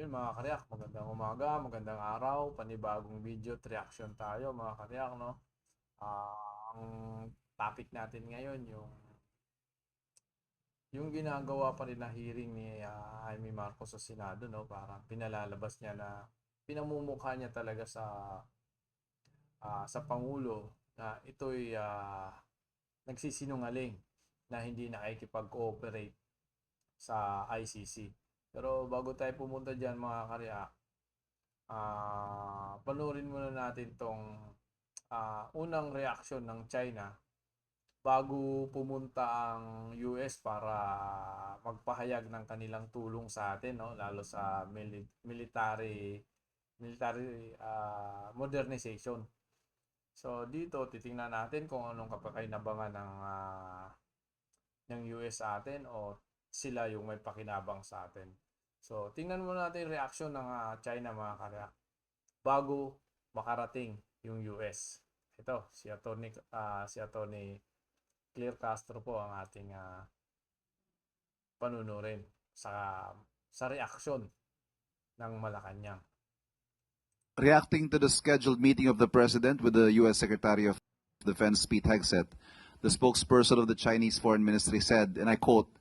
Yun mga karyak, magandang umaga, magandang araw, panibagong video at reaction tayo mga karyak, no? Ang topic natin ngayon, yung ginagawa pa rin na hearing ni Jaime Marcos sa Senado, no? Parang pinalalabas niya na pinamumukha niya talaga sa Pangulo na ito'y nagsisinungaling na hindi nakikipag-cooperate sa ICC. Pero bago tayo pumunta dyan mga karyak, panoorin muna natin tong unang reaksyon ng China bago pumunta ang US para magpahayag ng kanilang tulong sa atin, no? Lalo sa military modernization. So dito titingnan natin kung anong kapakainabangan ng US sa atin o sila yung may pakinabang sa atin. So tingnan muna natin yung reaksyon ng China mga karya bago makarating yung US. Ito, si Attorney Clear Castro po ang ating panunurin sa reaksyon ng Malacanang. Reacting to the scheduled meeting of the President with the U.S. Secretary of Defense Pete Hegseth, the spokesperson of the Chinese Foreign Ministry said, and I quote,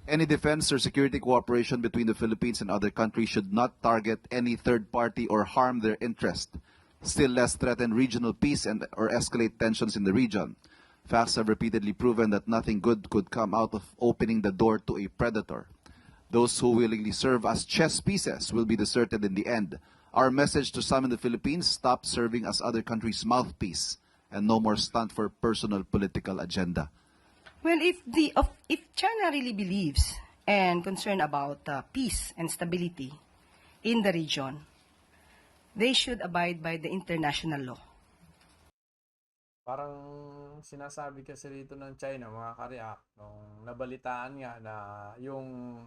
"Any defense or security cooperation between the Philippines and other countries should not target any third party or harm their interest, still less threaten regional peace or escalate tensions in the region. Facts have repeatedly proven that nothing good could come out of opening the door to a predator. Those who willingly serve as chess pieces will be deserted in the end. Our message to some in the Philippines: stop serving as other countries' mouthpiece and no more stunt for personal political agenda." Well, if China really believes and concerned about peace and stability in the region, they should abide by the international law. Parang sinasabi kasi rito ng China mga karya nung nabalitaan nga na yung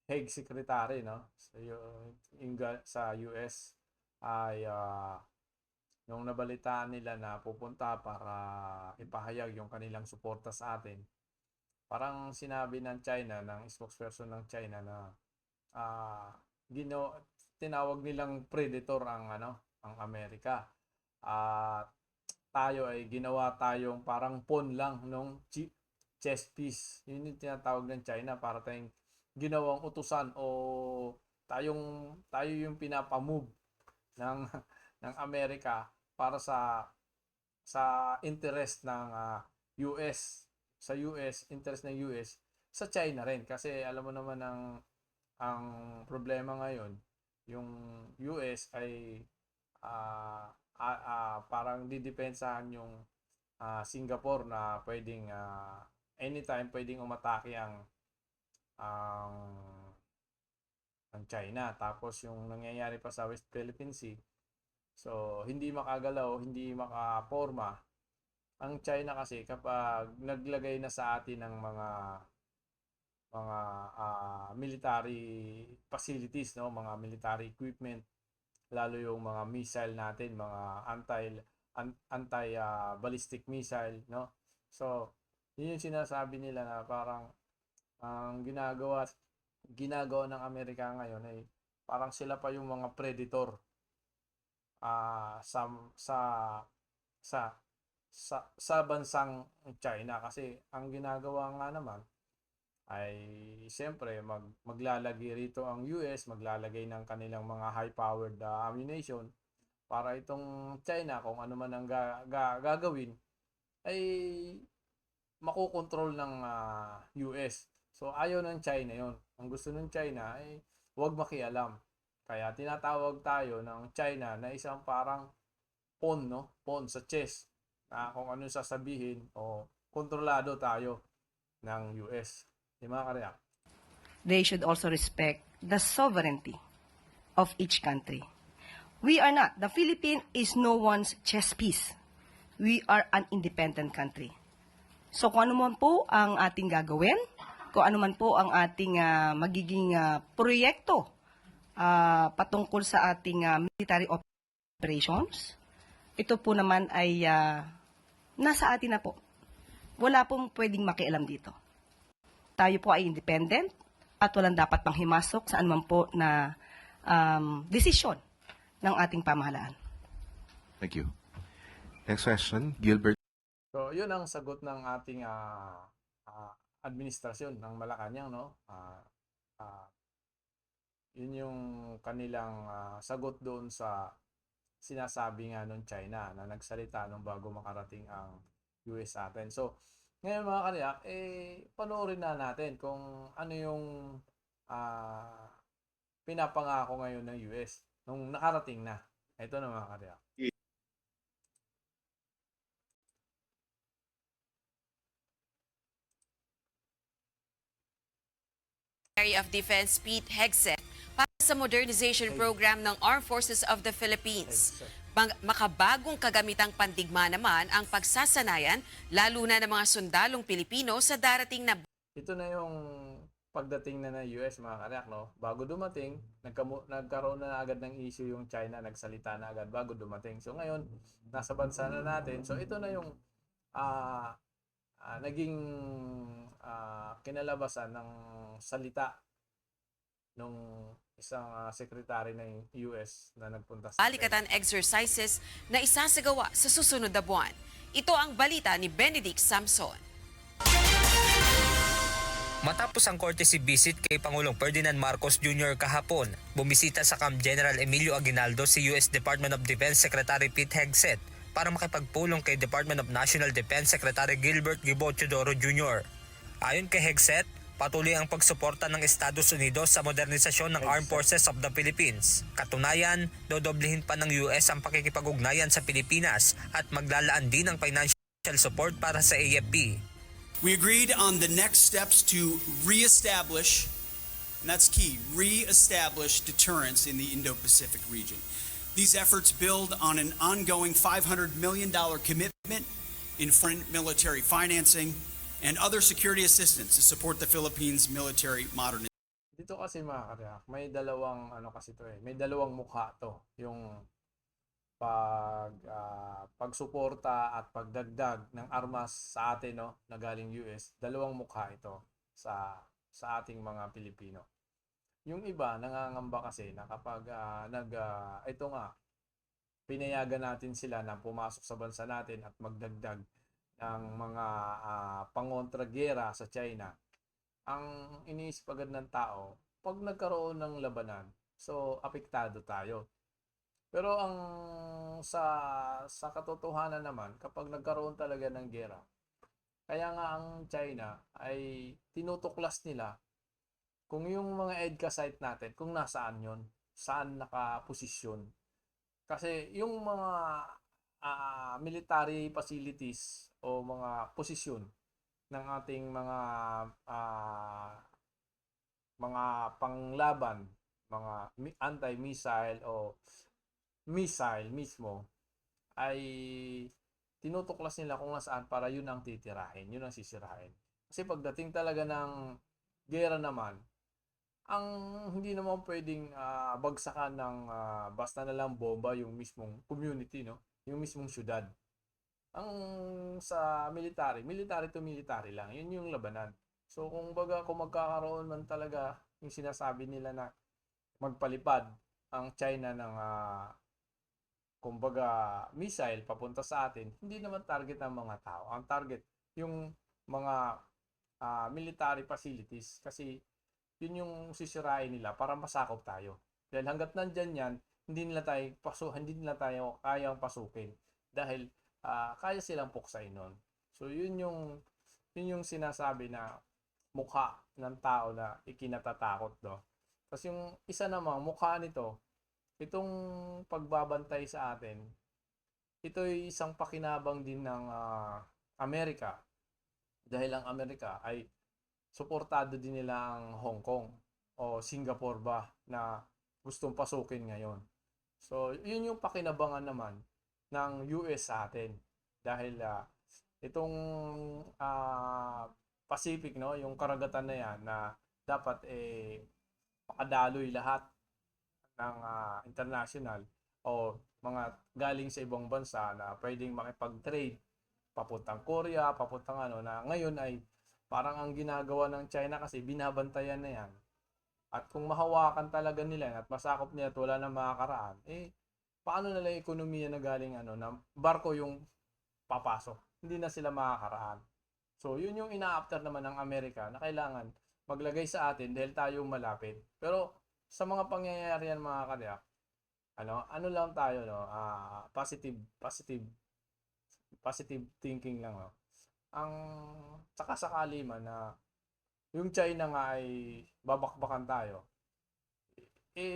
Hague Secretary, no, sa US ay nung nabalitaan nila na pupunta para ipahayag yung kanilang suporta sa atin, parang sinabi ng China, ng spokesperson ng China na uh, tinawag nilang predator ang Amerika. At tayo ay ginawa tayong parang pawn lang nung chess piece. Yun yung tinatawag ng China, para tayong ginawang utusan o tayo yung pinapamove ng ng Amerika para sa interest ng US, sa US, interest ng US sa China rin, kasi alam mo naman ang problema ngayon, yung US ay parang didepensahan yung Singapore na pwedeng anytime pwedeng umatake ang China. Tapos yung nangyayari pa sa West Philippine Sea, so hindi makagalaw, hindi makaporma ang China kasi kapag naglagay na sa atin ng mga military facilities, no, mga military equipment, lalo yung mga missile natin, mga anti ballistic missile, no. So yun yung sinasabi nila na parang ang ginagawa ng Amerika ngayon ay parang sila pa yung mga predator sa sa sa sa bansang China, kasi ang ginagawa nga naman ay siyempre maglalagay rito ang US, maglalagay ng kanilang mga high-powered ammunition para itong China, kung ano man ang gagawin, ay makokontrol ng US. So ayaw ng China yon. Ang gusto ng China ay huwag makialam. Kaya tinatawag tayo ng China na isang parang pawn, no? Pawn sa chess. Na kung ano sasabihin o kontrolado tayo ng US. Di mga karya? They should also respect the sovereignty of each country. We are not. The Philippines is no one's chess piece. We are an independent country. So kung ano man po ang ating gagawin, kung ano man po ang ating magiging proyekto patungkol sa ating military operations, ito po naman ay nasa atin na po. Wala pong pwedeng makialam dito. Tayo po ay independent at walang dapat pang himasok sa anuman po na desisyon ng ating pamahalaan. Thank you. Next question, Gilbert. So, yun ang sagot ng ating administrasyon ng Malacanang, no? Yun yung kanilang sagot doon sa sinasabi nga ng China na nagsalita nung bago makarating ang US sa atin. So, ngayon mga kariyak, panoorin na natin kung ano yung pinapangako ngayon ng US nung nakarating na. Ito na mga kariyak. Secretary of Defense Pete Hegseth para sa modernization program ng Armed Forces of the Philippines. Makabagong kagamitang pandigma naman ang pagsasanayan lalo na ng mga sundalong Pilipino sa darating na Ito na yung pagdating na ng US mga kariyak, no? Bago dumating, nagkaroon na agad ng issue yung China, nagsalita na agad bago dumating. So ngayon, nasa bansa na natin. So ito na yung naging kinalabasan ng salita nung isang secretary ng US na nagpunta sa balikatan exercises na isasagawa sa susunod na buwan. Ito ang balita ni Benedict Samson. Matapos ang courtesy visit kay Pangulong Ferdinand Marcos Jr. kahapon, bumisita sa Camp General Emilio Aguinaldo si US Department of Defense Secretary Pete Hegseth para makipagpulong kay Department of National Defense Secretary Gilbert Gibo Teodoro Jr. Ayon kay Hegseth, patuloy ang pagsuporta ng Estados Unidos sa modernisasyon ng Armed Forces of the Philippines. Katunayan, dodoblihin pa ng US ang pakikipag-ugnayan sa Pilipinas at maglalaan din ng financial support para sa AFP. We agreed on the next steps to reestablish, and that's key, reestablish deterrence in the Indo-Pacific region. These efforts build on an ongoing $500 million commitment in foreign military financing and other security assistance to support the Philippines' military modernization. Dito kasi mga kariyak, may dalawang may dalawang mukha to. Yung pagsuporta at pagdagdag ng armas sa atin, no, na galing US, dalawang mukha ito sa ating mga Pilipino. Yung iba nangangamba kasi na kapag ito nga pinayagan natin sila na pumasok sa bansa natin at magdagdag ng mga pangontragyera sa China, ang iniisip agad ng tao pag nagkaroon ng labanan, so apektado tayo. Pero ang sa katotohanan naman, kapag nagkaroon talaga ng gera, kaya nga ang China ay tinutuklas nila kung yung mga EDCA site natin, kung nasaan yon, saan nakaposisyon. Kasi yung mga military facilities o mga posisyon ng ating mga panglaban, mga anti-missile o missile mismo, ay tinutuklas nila kung nasaan para yun ang titirahin, yun ang sisirahin. Kasi pagdating talaga ng gera naman, ang hindi naman pwedeng bagsakan ng basta na lang bomba yung mismong community, no? Yung mismong syudad. Ang sa military to military lang, yun yung labanan. So kung magkakaroon man talaga yung sinasabi nila na magpalipad ang China ng missile papunta sa atin, hindi naman target ng mga tao. Ang target yung mga military facilities, kasi yun yung sisirain nila para masakop tayo. Dahil hanggat nandyan yan, hindi nila tayo kayang pasukin dahil kaya silang puksain nun. So yun yung sinasabi na mukha ng tao na ikinatatakot, no? Kasi yung isa namang mukha nito, itong pagbabantay sa atin, ito ay isang pakinabang din ng Amerika. Dahil ang Amerika ay suportado din nila ang Hong Kong o Singapore ba na gustong pasukin ngayon. So, yun yung pakinabangan naman ng US sa atin. Dahil itong Pacific, no, yung karagatan na yan na dapat makadaloy lahat ng international o mga galing sa ibang bansa na pwedeng makipag-trade papuntang Korea, papuntang na ngayon ay parang ang ginagawa ng China kasi binabantayan na yan At kung mahawakan talaga nila at masakop nila at wala nang makakaraan, paano nila yung ekonomiya na galing na barko yung papasok? Hindi na sila makakaraan. So, yun yung ina-after naman ng Amerika na kailangan maglagay sa atin dahil tayo malapit. Pero sa mga pangyayari yan mga kadiak, ano lang tayo, no? Positive thinking lang, no? Ang sakasakali man na yung China nga ay babakbakan tayo,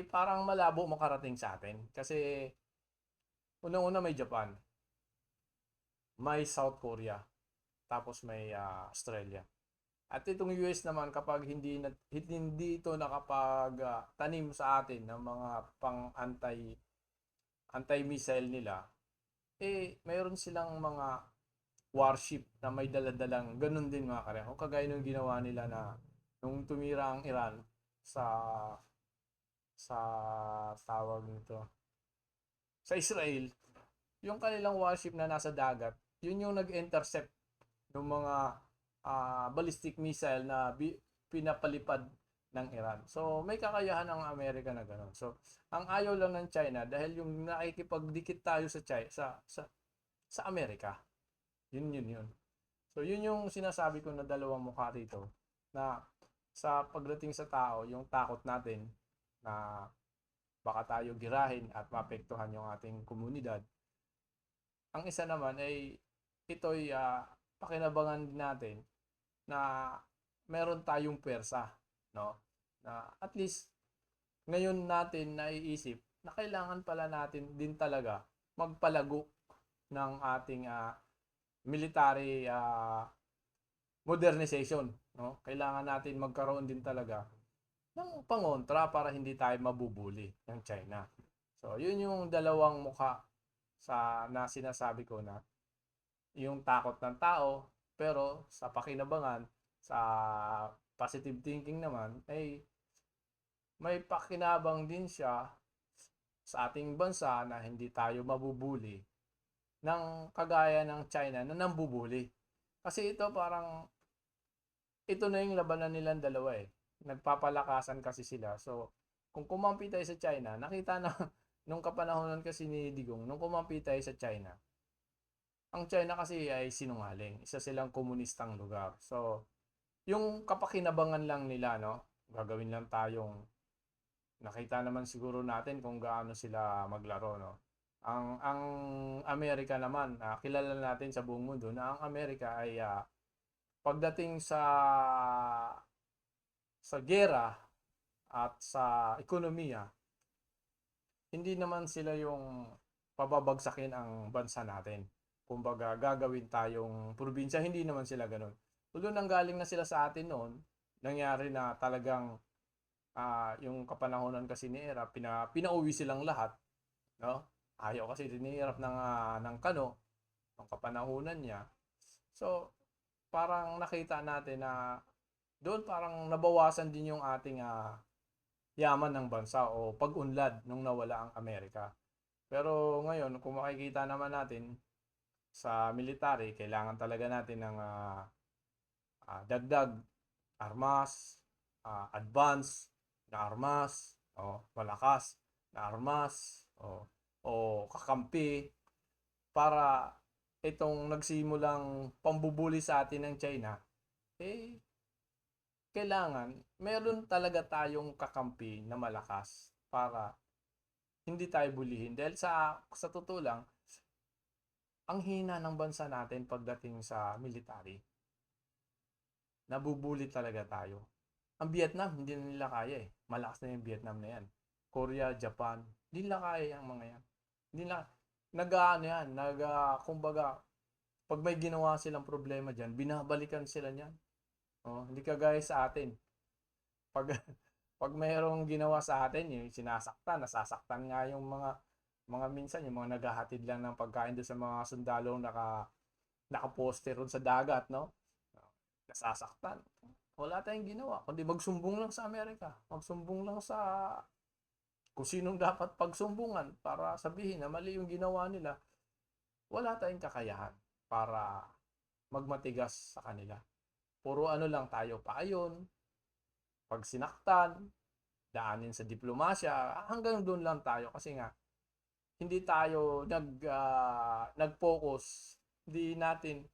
parang malabo makarating sa atin. Kasi unang-una may Japan, may South Korea, tapos may Australia. At itong US naman, kapag hindi ito nakapag-tanim sa atin ng mga pang anti-missile nila, mayroon silang mga warship na may daladalang ganun din mga kare. Kung kagaya nung ginawa nila na nung tumira ang Iran sa tawag nito sa Israel, yung kanilang warship na nasa dagat, yun yung nag-intercept ng mga ballistic missile na pinapalipad ng Iran. So, may kakayahan ang Amerika na gano'n. So, ang ayaw lang ng China dahil yung nakikipagdikit tayo sa Amerika. Yun. So, yun yung sinasabi ko na dalawang mukha rito na sa pagdating sa tao, yung takot natin na baka tayo girahin at maapektuhan yung ating komunidad. Ang isa naman ay ito'y pakinabangan natin na meron tayong pwersa, no? Na at least ngayon natin naiisip na kailangan pala natin din talaga magpalago ng ating military modernization, no? Kailangan natin magkaroon din talaga ng pangontra para hindi tayo mabubuli ng China. So, yun yung dalawang mukha na sinasabi ko na yung takot ng tao, pero sa pakinabangan, sa positive thinking naman, ay may pakinabang din siya sa ating bansa na hindi tayo mabubuli ng kagaya ng China na nambubuli. Kasi ito na yung labanan nilang dalawa eh. Nagpapalakasan kasi sila. So, kung kumampi tayo sa China, nakita na nung kapanahonan kasi ni Digong, nung kumampi tayo sa China, ang China kasi ay sinungaling. Isa silang komunistang lugar. So, yung kapakinabangan lang nila, no? Gagawin lang tayong nakita naman siguro natin kung gaano sila maglaro, no? Ang Amerika naman, kilala natin sa buong mundo na ang Amerika ay pagdating sa gera at sa ekonomiya, hindi naman sila yung pababagsakin ang bansa natin. Kumbaga, gagawin tayong probinsya, hindi naman sila ganun. Tulo nang galing na sila sa atin noon, nangyari na talagang yung kapanahonan kasi ni Era, pinauwi silang lahat, no? Ayaw kasi dinihirap ng Kano, ng kapanahonan niya. So, parang nakita natin na doon parang nabawasan din yung ating yaman ng bansa o pag-unlad nung nawala ang Amerika. Pero ngayon, kung makikita naman natin, sa military, kailangan talaga natin ng dagdag armas, advance na armas, malakas na armas, o kakampi para itong nagsimulang pambubuli sa atin ng China, kailangan meron talaga tayong kakampi na malakas para hindi tayo bulihin. Dahil sa totoo lang, ang hina ng bansa natin pagdating sa military. Nabubuli talaga tayo. Ang Vietnam, hindi na nila kaya eh. Malakas na yung Vietnam na yan. Korea, Japan, hindi nila kaya yung mga yan. Hindi na, kumbaga, pag may ginawa silang problema dyan, binabalikan sila niyan. Hindi kagaya sa atin. Pag mayroong ginawa sa atin, yung nasasaktan nga yung mga minsan yung mga naghahatid lang ng pagkain doon sa mga sundalong nakaposter ron sa dagat, no? Nasasaktan. Wala tayong ginawa kundi magsumbong lang sa Amerika. Magsumbong lang sa kung sinong dapat pagsumbungan para sabihin na mali yung ginawa nila. Wala tayong kakayahan para magmatigas sa kanila. Puro lang tayo paayon, pag sinaktan, daanin sa diplomasya, hanggang doon lang tayo kasi nga hindi tayo nag-focus, hindi natin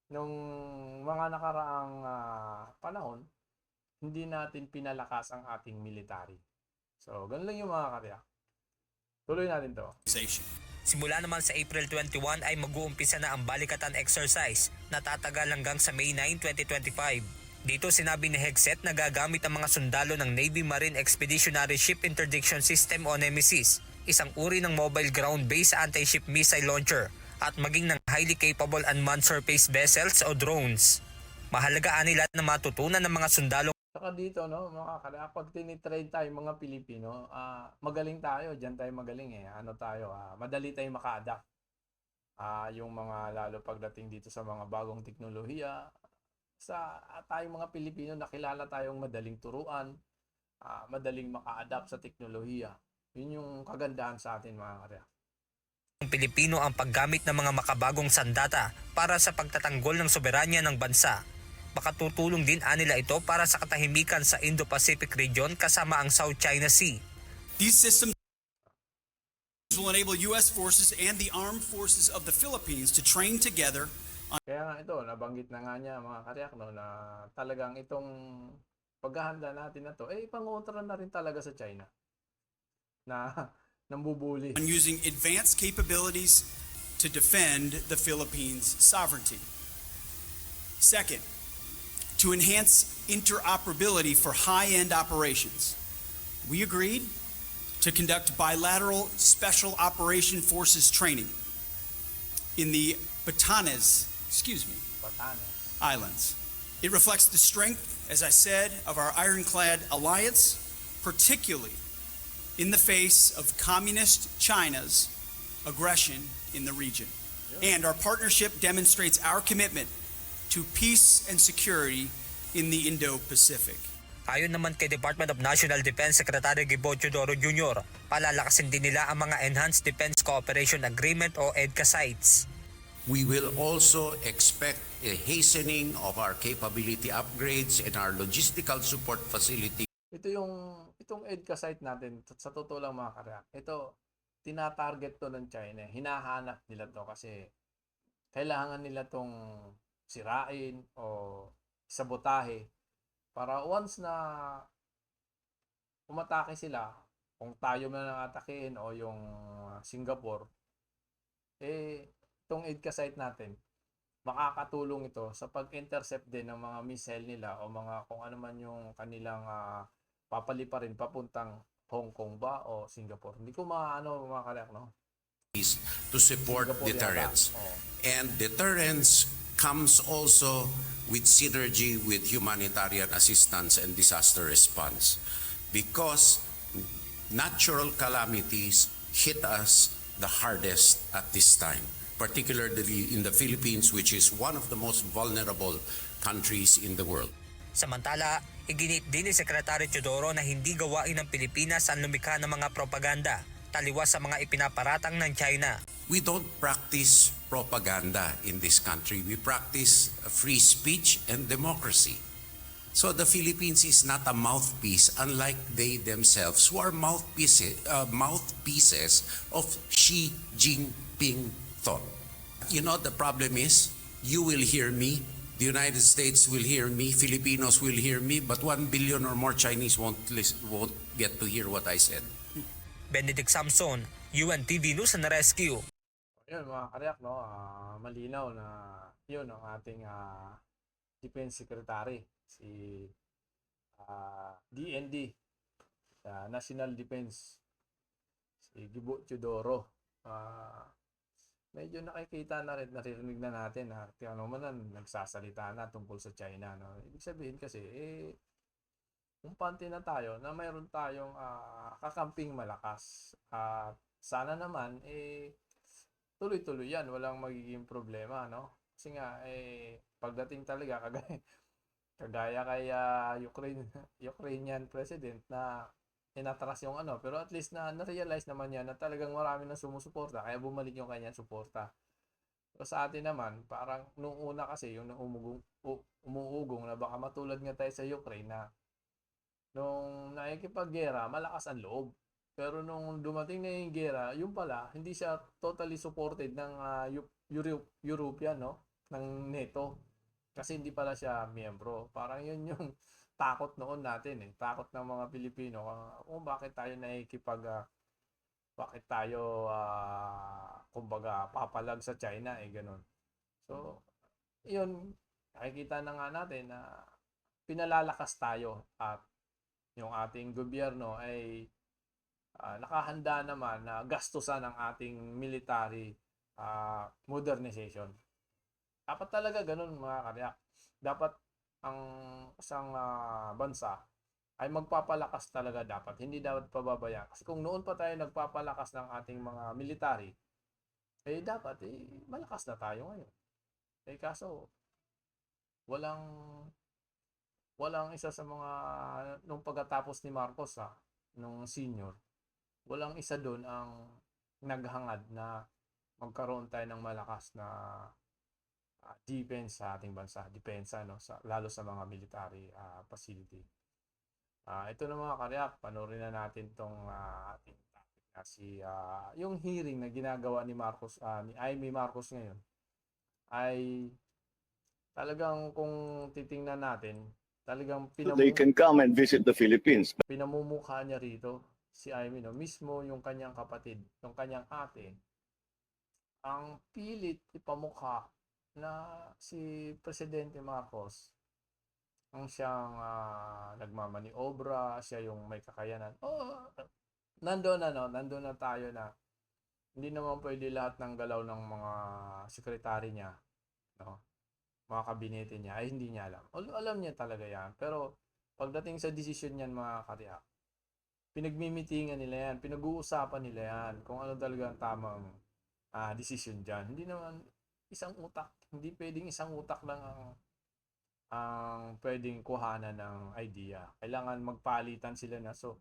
nung mga nakaraang panahon, hindi natin pinalakas ang ating military. So, ganun lang yung mga karya. Tuloy natin to. Simula naman sa April 21 ay mag-uumpisa na ang balikatan exercise na tatagal hanggang sa May 9, 2025. Dito sinabi ni Hegseth na gagamit ang mga sundalo ng Navy Marine Expeditionary Ship Interdiction System o NEMESIS, isang uri ng mobile ground-based anti-ship missile launcher at maging ng highly capable unmanned surface vessels o drones. Mahalaga nila na matutunan ng mga sundalo. Saka dito, no, mga karya, pag tinitrade tayo mga Pilipino, magaling tayo, dyan tayo magaling eh. Ano tayo, madali tayo maka-adapt. Yung mga lalo pagdating dito sa mga bagong teknolohiya, sa tayong mga Pilipino, nakilala tayong madaling turuan, madaling maka-adapt sa teknolohiya. Yun yung kagandahan sa atin, mga karya. Ng Pilipino ang paggamit ng mga makabagong sandata para sa pagtatanggol ng soberanya ng bansa. Makatutulong din nila ito para sa katahimikan sa Indo-Pacific region kasama ang South China Sea. These systems will enable U.S. forces and the armed forces of the Philippines to train together. Kaya nga ito, nabanggit na nga niya mga karyak, no, na talagang itong paghahanda natin na to, pangontra na rin talaga sa China na nambubuli. On using advanced capabilities to defend the Philippines' sovereignty. Second, to enhance interoperability for high-end operations. We agreed to conduct bilateral Special Operation Forces training in the Batanes Islands. It reflects the strength, as I said, of our ironclad alliance, particularly in the face of communist China's aggression in the region. And our partnership demonstrates our commitment to peace and security in the Indo-Pacific. Ayon naman kay Department of National Defense Secretary Gibo Teodoro Jr., palalakasin din nila ang mga Enhanced Defense Cooperation Agreement o EDCA sites. We will also expect a hastening of our capability upgrades and our logistical support facility. Itong EDCA site natin, sa totoo lang mga karyak, ito, tinatarget to ng China. Hinahanap nila to kasi kailangan nila tong sirain o sabotahe para once na umatake sila, kung tayo man ang atakein o yung Singapore, itong EDCA site natin, makakatulong ito sa pag-intercept din ng mga missile nila o mga kung ano man yung kanilang papaliparin papuntang Hong Kong ba o Singapore. Hindi ko mga karyak, no? To support Singapore deterrence. yata. And deterrence comes also with synergy with humanitarian assistance and disaster response, because natural calamities hit us the hardest at this time, particularly in the Philippines, which is one of the most vulnerable countries in the world. Samantala, iginit din ni Secretary Teodoro na hindi gawain ng Pilipinas ang lumikha ng mga propaganda taliwas sa mga ipinaparatang ng China. We don't practice propaganda in this country. We practice free speech and democracy. So the Philippines is not a mouthpiece, unlike they themselves, who are mouthpieces of Xi Jinping thought. You know, the problem is, you will hear me, the United States will hear me, Filipinos will hear me, but 1 billion or more Chinese won't get to hear what I said. Benedict Samson, UNTV News and Rescue. Yun mga karyak, no? Malinaw na yun ang ating Defense Secretary, si DND, National Defense, si Gibo Teodoro. Medyo nakikita na rin, naririnig na natin na nagsasalita na tungkol sa China, no? Ibig sabihin kasi, kumpante na tayo na mayroon tayong kakamping malakas. At sana naman, tuloy-tuloy yan. Walang magiging problema, no? Kasi nga, pagdating talaga, kagaya kay Ukrainian president na inatras yung pero at least na-realize naman yan na talagang marami na sumusuporta, kaya bumalik yung kanyang suporta. So sa atin naman, parang nung una kasi, yung umuugong na baka matulad nga tayo sa Ukraine na nung nakikipaggera, malakas ang loob. Pero nung dumating na yung gera, yung pala, hindi siya totally supported ng European, no? Ng NATO. Kasi hindi pala siya miyembro. Parang yun yung takot noon natin eh. Takot ng mga Pilipino. Kung bakit tayo bakit tayo, kumbaga, papalag sa China eh, ganun. So, yun, nakikita na nga natin na pinalalakas tayo at yung ating gobyerno ay nakahanda naman na gastusan ang ating military modernization. Dapat talaga ganun mga karyak. Dapat ang isang bansa ay magpapalakas talaga dapat. Hindi dapat pababayaan. Kasi kung noon pa tayo nagpapalakas ng ating mga military, eh dapat malakas na tayo ngayon. Eh kaso, walang isa sa mga nung pagkatapos ni Marcos nung senior, walang isa doon ang naghangad na magkaroon tayo ng malakas na defense sa ating bansa, depensa no, lalo sa mga military facility. Ito na mga karyak, panoorin na natin tong ating topic na yung hearing na ginagawa ni Marcos, ni Amy Marcos ngayon ay talagang kung titingnan natin, talagang They can come and visit the Philippines. pinamumukha niya rito si Amy, no? Mismo yung kanyang kapatid, yung kanyang ate, ang pilit ipamukha na si Presidente Marcos ang siyang nagmamaniobra, siya yung may kakayanan. Nandoon na tayo na hindi naman pwede lahat ng galaw ng mga sekretary niya, no? Mga kabinete niya ay hindi niya alam. Alam niya talaga yan. Pero pagdating sa desisyon niyan mga karyak, pinagmimitingan nila yan, pinag-uusapan nila yan kung ano talaga ang tamang desisyon dyan. Hindi naman isang utak, hindi pwedeng isang utak lang ang pwedeng kuhanan ng idea. Kailangan magpalitan sila na. So,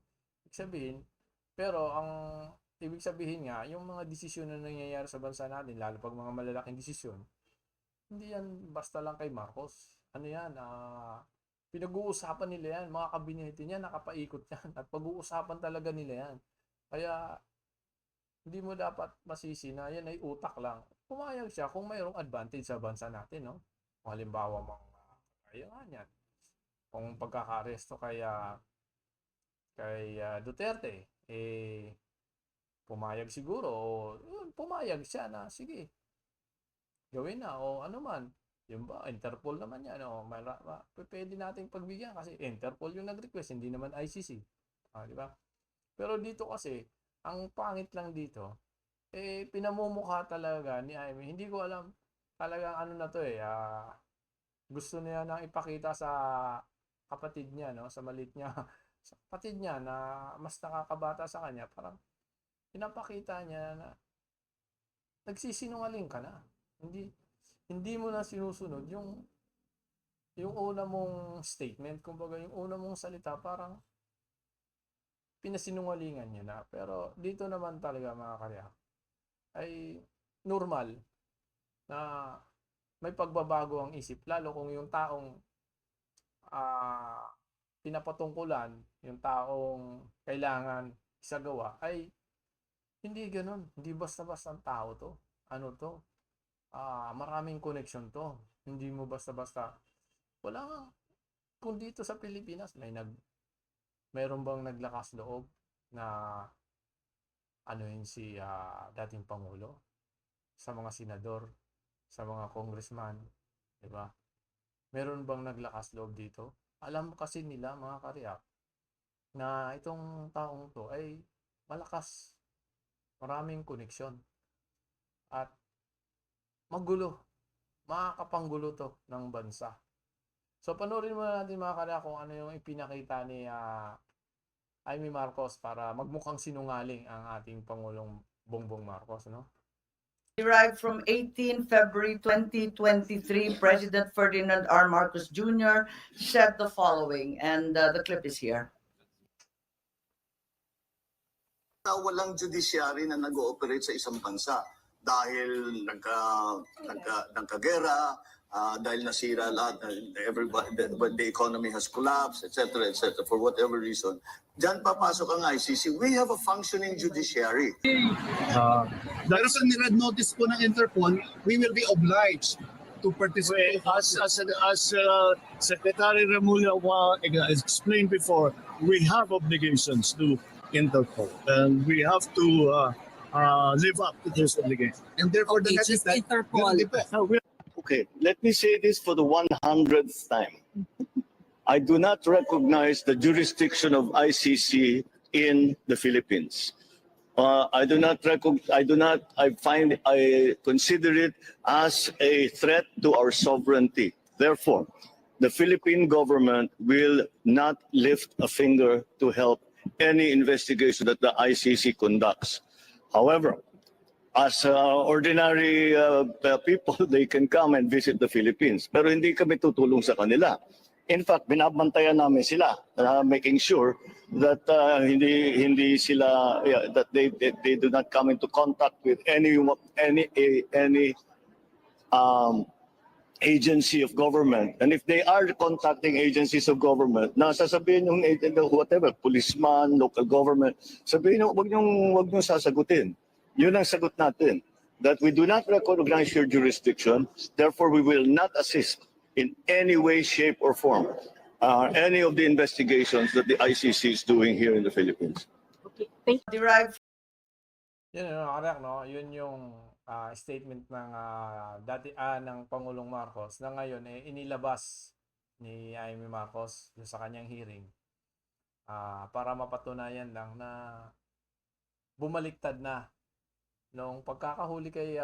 ibig sabihin nga, yung mga desisyon na nangyayari sa bansa natin, lalo pag mga malalaking desisyon, hindi yan basta lang kay Marcos. Ano yan? Pinag-uusapan nila yan. Mga kabinete niya, nakapaikot yan. At pag-uusapan talaga nila yan. Kaya, hindi mo dapat masisi na yan ay utak lang. Pumayag siya kung mayroong advantage sa bansa natin, no? Kung halimbawa, kaya nga yan. Kung pagkakaresto kay Duterte, pumayag siguro, pumayag siya na, sige, gawin na, o ano man. Yung ba, Interpol naman yan, pwede nating pagbigyan kasi Interpol yung nag-request, hindi naman ICC. Di ba? Pero dito kasi, ang pangit lang dito, pinamumukha talaga ni Amy. Hindi ko alam talagang ano na to gusto niya nang ipakita sa kapatid niya, no? Sa maliit niya, sa kapatid niya na mas nakakabata sa kanya, parang pinapakita niya na nagsisinungaling ka na. Hindi mo na sinusunod yung una mong statement, kumbaga yung una mong salita, parang pinasinungalingan niya na. Pero dito naman talaga mga karyak, ay normal na may pagbabago ang isip, lalo kung yung taong pinapatungkulan, yung taong kailangan isagawa, ay hindi ganun. Hindi basta-basta ang tao to. Ano to? Maraming connection to. Hindi mo basta-basta. Wala nga. Kung dito sa Pilipinas, mayroon bang naglakas loob na si dating Pangulo sa mga senador, sa mga congressman, di ba? Meron bang naglakas loob dito? Alam kasi nila mga karyak na itong taong to ay malakas, maraming koneksyon at magulo, makakapanggulo to ng bansa. So panoorin muna natin mga karyak kung ano yung ipinakita ni Amy Marcos para magmukhang sinungaling ang ating Pangulong Bongbong Marcos, no? Derived from 18 February 2023, President Ferdinand R. Marcos Jr. said the following, and the clip is here. Walang judiciary na nag-ooperate sa isang bansa dahil nagkagera, dahil nasira lahat, everybody, the economy has collapsed, etc., for whatever reason. Diyan papasok ang ICC. We have a functioning judiciary. Pero sa nirad notice po ng Interpol, we will be obliged to participate. As Secretary Remulla explained before, we have obligations to Interpol, and we have to live up to those obligations. And therefore, the next is Interpol. Okay, let me say this for the 100th time. I do not recognize the jurisdiction of ICC in the Philippines. I consider it as a threat to our sovereignty. Therefore, the Philippine government will not lift a finger to help any investigation that the ICC conducts. However, as ordinary people, they can come and visit the Philippines. Pero hindi kami tutulong sa kanila. In fact, binabantayan namin sila, making sure that hindi sila that they do not come into contact with any agency of government. And if they are contacting agencies of government, na sasabihin yung whatever, policeman, local government, sabihin nyo, wag nyo sasagutin. Yun ang sagot natin. That we do not recognize your jurisdiction, therefore we will not assist in any way, shape, or form any of the investigations that the ICC is doing here in the Philippines. Derived Yun yung correct, no? Yun yung statement ng ng Pangulong Marcos na ngayon inilabas ni Amy Marcos yung sa kanyang hearing para mapatunayan lang na bumaliktad na nung pagkakahuli kay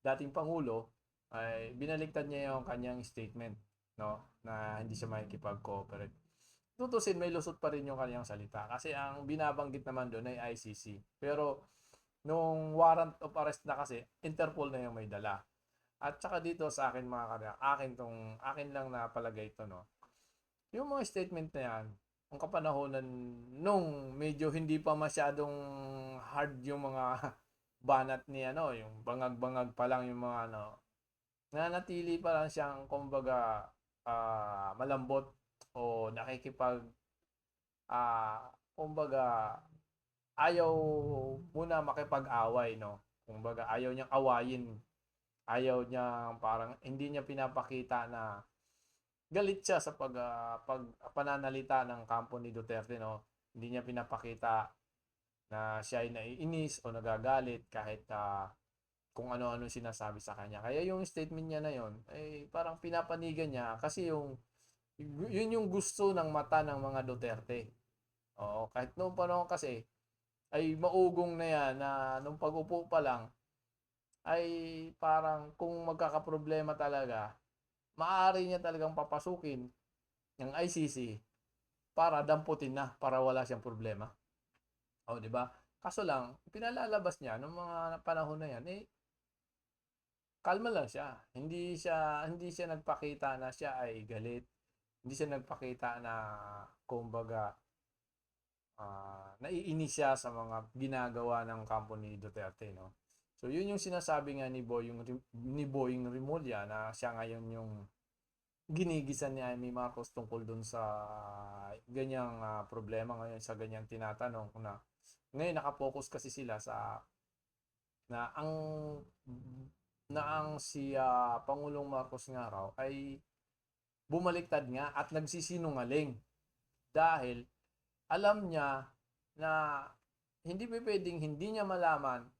dating Pangulo ay binaliktad niya yung kanyang statement, no, na hindi siya makikipag-cooperate. Tutusin, may lusot pa rin yung kanyang salita kasi ang binabanggit naman doon ay ICC. Pero nung warrant of arrest na kasi, Interpol na yung may dala. At saka dito sa akin mga karya, akin lang na palagay ito, no. Yung mga statement na yan, ang kapanahonan nung medyo hindi pa masyadong hard yung mga banat ni yung bangag-bangag pa lang yung mga nanatili pa lang siyang kumbaga malambot o nakikipag kumbaga ayaw muna makipag-away, no. Kumbaga ayaw niyang awayin. Ayaw niya parang hindi niya pinapakita na galit siya sa pananalita ng kampo ni Duterte, no. Hindi niya pinapakita na siya ay naiinis o nagagalit kahit kung ano-ano sinasabi sa kanya. Kaya yung statement niya na yon ay parang pinapanigan niya kasi yun yung gusto ng mata ng mga Duterte. Oo, kahit noong panahon kasi ay maugong na yan na nung pag-upo pa lang ay parang kung magkakaproblema talaga, maaari niya talagang papasukin ng ICC para damputin na, para wala siyang problema. O, di ba? Kaso lang, pinalalabas niya nung mga panahon na yan, kalma lang siya. Hindi siya nagpakita na siya ay galit. Hindi siya nagpakita na kumbaga naiinis siya sa mga ginagawa ng kampo ni Duterte, no. So yun yung sinasabi nga ni Boying Rimulya na siya ngayon yung ginigisan ni Amy Marcos tungkol dun sa ganyang problema ngayon, sa ganyang tinatanong na ngayon nakapokus kasi sila sa na ang si Pangulong Marcos nga raw ay bumaliktad nga at nagsisinungaling dahil alam niya na hindi pwedeng hindi niya malaman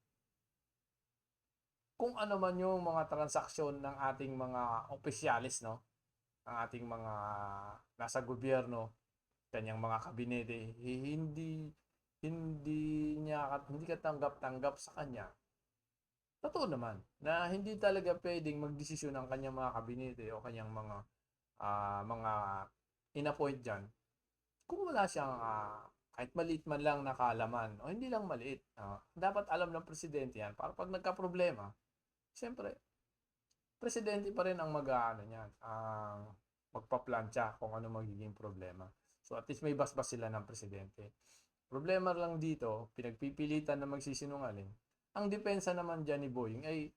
kung ano man yung mga transaksyon ng ating mga opisyalis, no, ang ating mga nasa gobyerno, kanyang mga kabinete, hindi katanggap-tanggap sa kanya. Totoo naman na hindi talaga pwedeng magdesisyon ang kanyang mga kabinete o kanyang mga in-appoint dyan kung wala siyang kahit maliit man lang na kaalaman o hindi lang maliit. Dapat alam ng presidente yan para pag nagka-problema, siyempre, presidente pa rin ang magpaplantya kung ano magiging problema. So at least may basbas sila ng presidente. Problema lang dito, pinagpipilitan na magsisinungaling. Ang depensa naman dyan ni Boying ay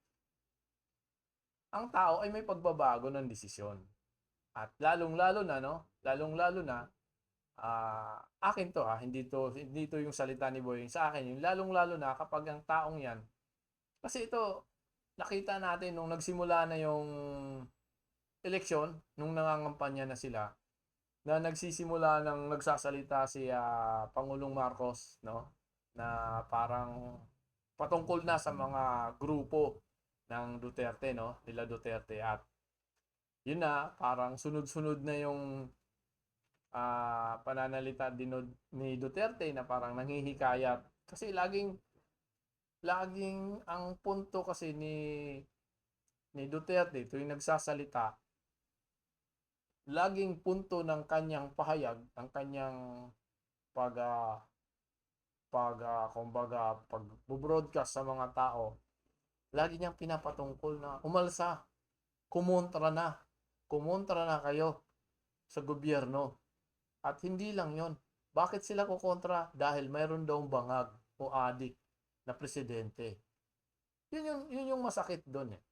ang tao ay may pagbabago ng desisyon. At lalong-lalo na, no? Lalong-lalo na, akin to hindi to yung salita ni Boying sa akin, yung lalong-lalo na kapag ang taong yan, kasi ito, nakita natin nung nagsimula na yung eleksyon, nung nangangampanya na sila, na nagsisimula ng nagsasalita si Pangulong Marcos, no? Na parang patungkol na sa mga grupo ng Duterte, no? Nila Duterte, at yun na, parang sunod-sunod na yung pananalita din ni Duterte na parang nanghihikayat. Kasi laging ang punto kasi ni Duterte, tuwing nagsasalita, laging punto ng kanyang pahayag, ng kanyang pag-broadcast sa mga tao, lagi niyang pinapatungkol na umalsa, kumontra na kayo sa gobyerno. At hindi lang yon. Bakit sila kukontra? Dahil mayroon daw bangag o adik na presidente. Yun yung masakit doon eh.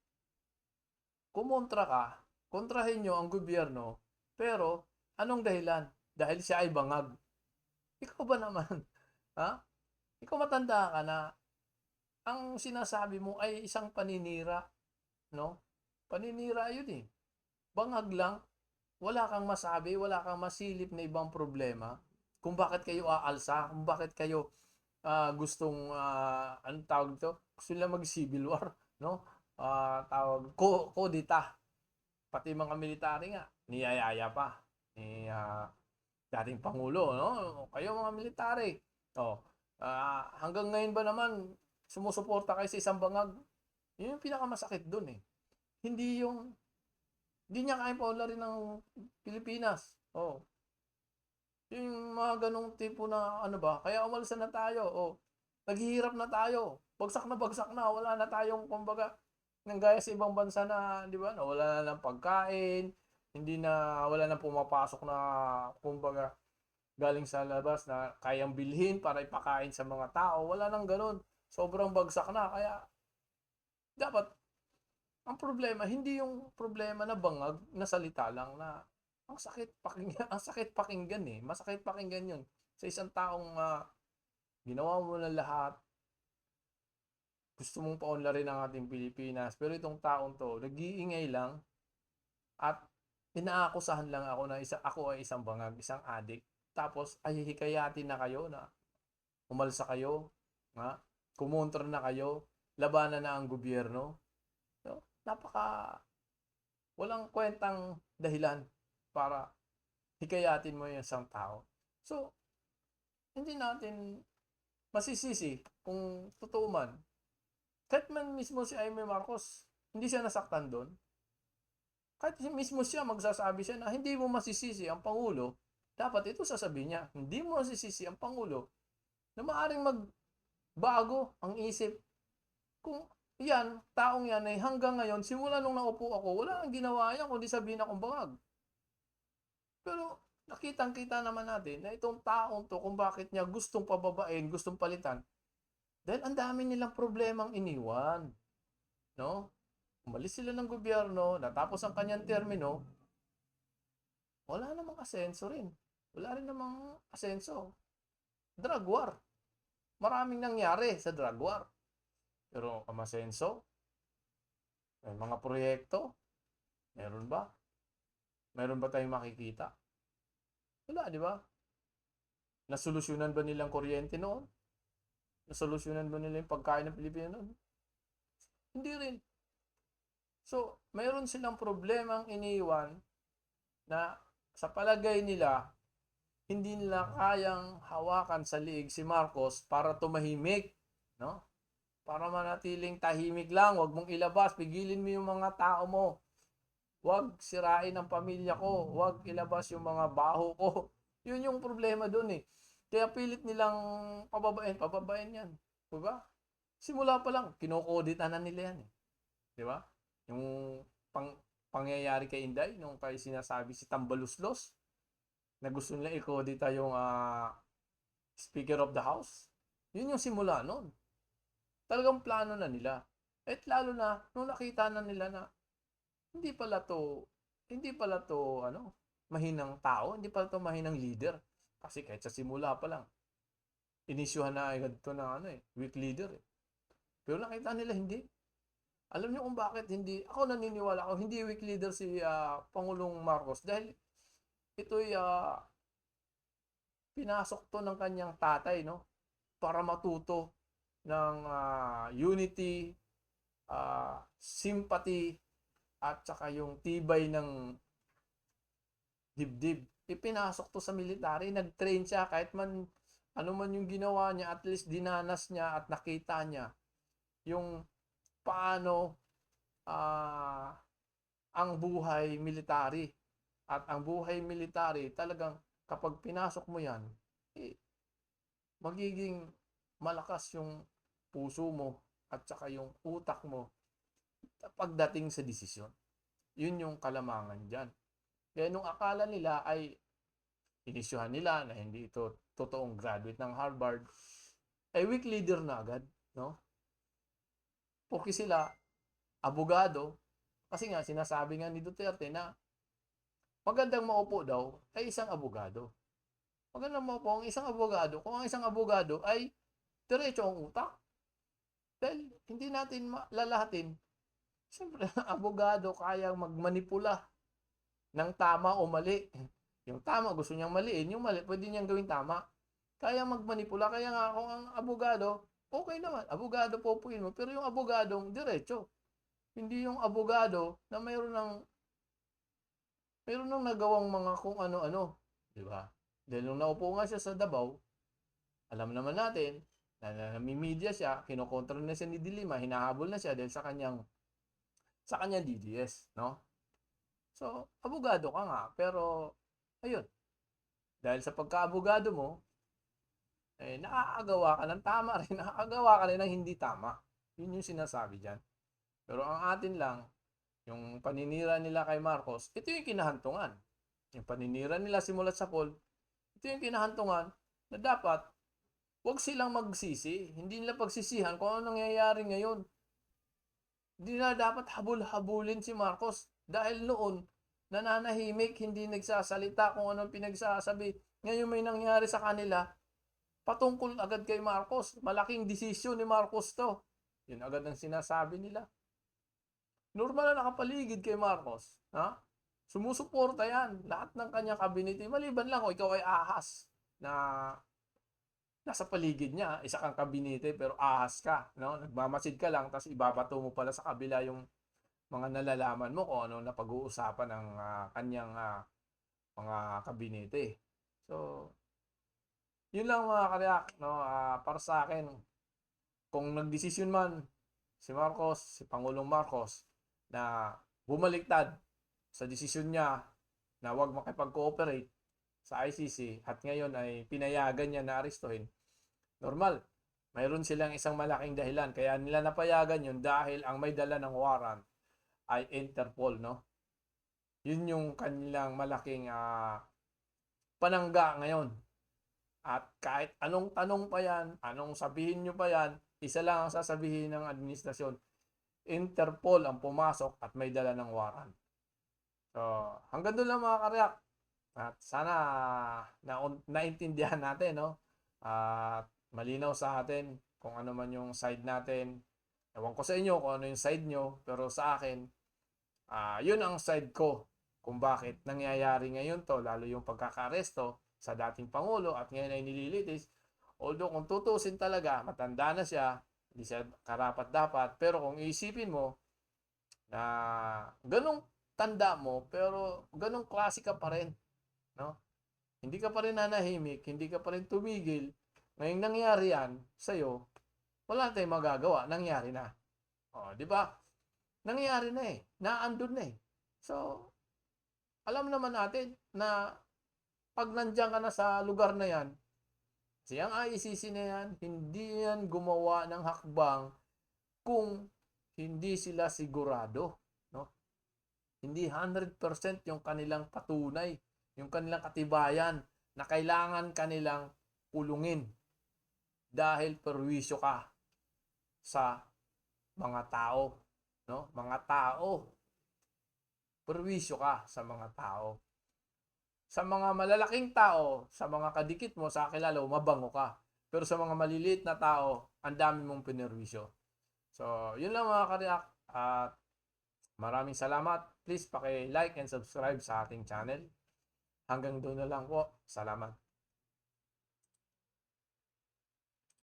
Kumontra ka, kontrahin nyo ang gobyerno, pero anong dahilan? Dahil siya ay bangag. Ikaw ba naman? Ha? Ikaw matanda ka na ang sinasabi mo ay isang paninira, no? Paninira yun eh. Bangag lang. Wala kang masabi, wala kang masilip na ibang problema. Kung bakit kayo aalsa, kung bakit kayo gustong, anong tawag dito? Gusto nila mag-civil war, no? Tawag, kodita. Pati mga military nga, niyayaya pa. Ni dating Pangulo, no? Kayo mga military. Hanggang ngayon ba naman, sumusuporta kayo sa isang bangag? Yun yung pinakamasakit dun eh. Hindi niya kaya paunlarin ng Pilipinas. Yung mga ganong tipo na kaya umalsa na tayo. Naghihirap na tayo. Bagsak na, wala na tayong kumbaga nang gaya sa ibang bansa na, di ba? Wala na ng pagkain, wala na pumapasok na kumbaga galing sa labas na kayang bilhin para ipakain sa mga tao. Wala nang ganun. Sobrang bagsak na. Kaya dapat ang problema, hindi yung problema na bangag na salita lang na ang sakit pakinggan eh. Masakit pakinggan yun. Sa isang taong ginawa mo na lahat, gusto mong paunlarin ang ating Pilipinas, pero itong taong to, nag-iingay lang at inaakusahan lang ako na ako ay isang bangag, isang adik. Tapos ay hikayatin na kayo na umalsa kayo, kumontra na kayo, labanan na ang gobyerno. Walang kwentang dahilan para hikayatin mo yung isang tao. So, hindi natin masisisi kung totoo man. Kahit man mismo si Amy Marcos, hindi siya nasaktan doon. Kahit mismo siya, magsasabi siya na hindi mo masisisi ang Pangulo, dapat ito sasabihin niya, hindi mo masisisi ang Pangulo na maaaring magbago ang isip. Kung taong yan ay hanggang ngayon, simula nung naupo ako, wala nang ginawa yan kundi sabihin akong bangag. Pero nakitang-kita naman natin na itong taong to, kung bakit niya gustong pababain, gustong palitan, dahil ang dami nilang problemang iniwan. No? Umalis sila ng gobyerno, natapos ang kanyang termino, wala namang asenso rin. Wala rin namang asenso. Drug war. Maraming nangyari sa drug war. Pero kamasenso, may mga proyekto, meron ba? Meron ba tayong makikita? Wala, di ba? Nasolusyonan ba nilang kuryente noon? Nasolusyonan ba nila yung pagkain ng Pilipino noon? Hindi rin. So, mayroon silang problemang iniiwan na sa palagay nila, hindi nila kayang hawakan sa liig si Marcos para tumahimik, no? Para manatiling tahimik lang, wag mong ilabas, pigilin mo yung mga tao mo. Wag sirain ang pamilya ko, wag ilabas yung mga baho ko. Yun yung problema doon eh. Kaya pilit nilang pababain yan. Diba? Simula pa lang, kinokoditan na nila yan eh. Diba? Yung pangyayari kay Inday, nung kay sinasabi si Tambaluslos, na gusto nila i-kodita yung Speaker of the House. Yun yung simula noon. Talagang plano na nila. At lalo na, nung nakita na nila na hindi pala to mahinang tao, hindi pala to mahinang leader. Kasi kahit sa simula pa lang, inisyuhan na agad to ng weak leader eh. Pero nakita nila hindi. Alam niyo kung bakit hindi? Ako naniniwala ako hindi weak leader si Pangulong Marcos dahil ito'y pinasok to ng kanyang tatay, no? Para matuto ng unity, sympathy, at saka yung tibay ng dibdib. Ipinasok to sa military, nag-train siya kahit man ano man yung ginawa niya, at least dinanas niya at nakita niya yung paano ang buhay military. At ang buhay military, talagang kapag pinasok mo yan, magiging malakas yung puso mo at saka yung utak mo pagdating sa desisyon. Yun yung kalamangan dyan. Kaya nung akala nila ay inisyuhan nila na hindi ito totoong graduate ng Harvard, ay weak leader na agad, no? Porque sila, abogado, kasi nga sinasabi nga ni Duterte na magandang maupo daw ay isang abogado. Magandang maupo ang isang abogado kung ang isang abogado ay diretso ang utak. Dahil hindi natin lalahatin. Siyempre, abogado kayang magmanipula ng tama o mali. Yung tama gusto niyang maliin, yung mali pwede niyang gawing tama. Kaya magmanipula. Kaya nga kung ang abogado, okay naman. Abogado popuin mo. Pero yung abogadong diretso. Hindi yung abogado na mayroon ng nagawang mga kung ano-ano. Di ba? Dahil nung naupo nga siya sa Davao, alam naman natin, na namimidya siya, kinokontra na siya ni Dilima, hinahabol na siya dahil sa kanyang DDS, no? So, abogado ka nga, pero ayun. Dahil sa pagka-abogado mo, nakakagawa ka ng tama rin, nakakagawa ka rin ng hindi tama. Yun yung sinasabi dyan. Pero ang atin lang, yung paninira nila kay Marcos, ito yung kinahantungan. Yung paninira nila simulat sa poll, ito yung kinahantungan na dapat huwag silang magsisi. Hindi nila pagsisihan kung ano nangyayari ngayon. Hindi na dapat habul-habulin si Marcos dahil noon nananahimik, hindi nagsasalita kung anong pinagsasabi. Ngayon may nangyari sa kanila, patungkol agad kay Marcos. Malaking desisyon ni Marcos to. Yun agad ang sinasabi nila. Normal na nakapaligid kay Marcos. Ha? Sumusuporta yan. Lahat ng kanyang kabinete. Maliban lang kung ikaw ay ahas na nasa paligid niya, isa kang kabinete pero ahas ka, no? Nagmamasid ka lang tapos ibabato mo pala sa kabila yung mga nalalaman mo kung ano na pag-uusapan ng kanyang mga kabinete. So, yun lang mga kareak, no? Para sa akin, kung nagdesisyon man si Marcos, si Pangulong Marcos na bumaliktad sa desisyon niya na huwag makipag-cooperate sa ICC at ngayon ay pinayagan niya na arestuhin, normal. Mayroon silang isang malaking dahilan. Kaya nila napayagan yun dahil ang may dala ng warrant ay Interpol, no? Yun yung kanilang malaking panangga ngayon. At kahit anong tanong pa yan, anong sabihin nyo pa yan, isa lang ang sasabihin ng administrasyon, Interpol ang pumasok at may dala ng warrant. So, hanggang doon lang mga kareak. At sana naintindihan natin, no? At malinaw sa atin kung ano man yung side natin. Ewan ko sa inyo kung ano yung side nyo, pero sa akin, yun ang side ko kung bakit nangyayari ngayon to, lalo yung pagkakaresto sa dating Pangulo at ngayon ay nililitis. Although kung tutusin talaga, matanda na siya, hindi siya karapat-dapat, pero kung iisipin mo na ganong tanda mo, pero ganong klase ka pa rin, no? Hindi ka pa rin nanahimik, hindi ka pa rin tumigil. Ngayong nangyari yan sa'yo, wala tayong magagawa, nangyari na. O, di ba? Nangyari na eh. Naandun na eh. So, alam naman natin na pag nandiyan ka na sa lugar na yan, siyang ICC na yan, hindi yan gumawa ng hakbang kung hindi sila sigurado. No? Hindi 100% yung kanilang patunay, yung kanilang katibayan na kailangan kanilang kulungin dahil perwisyo ka sa mga tao, no? Mga tao perwisyo ka sa mga tao. Sa mga malalaking tao, sa mga kadikit mo, sa kilala mo, mabango ka. Pero sa mga maliliit na tao, ang dami mong pinerwisyo. So, yun lang mga ka-react. At maraming salamat. Please paki-like and subscribe sa ating channel. Hanggang doon na lang po. Salamat.